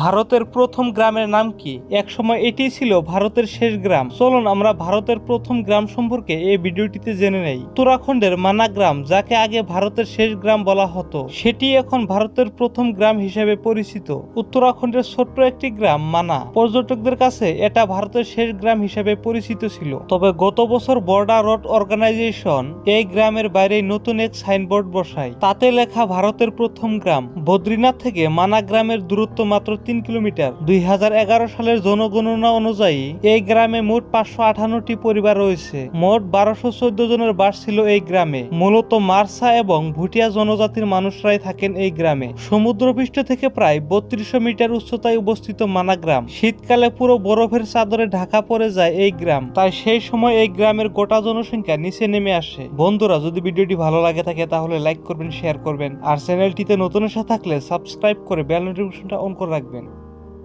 ভারতের প্রথম গ্রামের নাম কি? একসময় এটি ছিল ভারতের শেষ গ্রাম। চলুন আমরা ভারতের প্রথম গ্রাম সম্পর্কে এই ভিডিওটিতে জেনে নেই। উত্তরাখণ্ডের মানা গ্রাম, যাকে আগে ভারতের শেষ গ্রাম বলা হতো, সেটি এখন ভারতের প্রথম গ্রাম হিসেবে পরিচিত। উত্তরাখণ্ডের ছোট্ট একটি গ্রাম মানা পর্যটকদের কাছে এটা ভারতের শেষ গ্রাম হিসেবে পরিচিত ছিল। তবে গত বছর বর্ডার রোড অর্গানাইজেশন এই গ্রামের বাইরে নতুন এক সাইনবোর্ড বসায়। তাতে লেখা ভারতের প্রথম গ্রাম। বদ্রীনাথ থেকে মানা গ্রামের দূরত্ব মাত্র 3 কিলোমিটার। 2011 সালের জনগণনা অনুযায়ী এই গ্রামে মোট 558টি পরিবার রয়েছে। মোট 1214 জনের বাস ছিল এই গ্রামে। মূলত মারসা এবং ভুটিয়া জনজাতির মানুষরাই থাকেন এই গ্রামে। সমুদ্রপৃষ্ঠ থেকে প্রায় 3200 মিটার উচ্চতায় অবস্থিত মানা গ্রাম। শীতকালে পুরো বরফের চাদরে ঢাকা পড়ে যায় এই গ্রাম। তাই সেই সময় এই গ্রামের গোটা জনসংখ্যা নিচে নেমে আসে। বন্ধুরা, যদি ভিডিওটি ভালো লাগে থাকে তাহলে লাইক করবেন, শেয়ার করবেন, আর চ্যানেলটিতে নতুন এসে থাকলে সাবস্ক্রাইব করে বেল নোটিফিকেশনটা অন করে রাখবেন।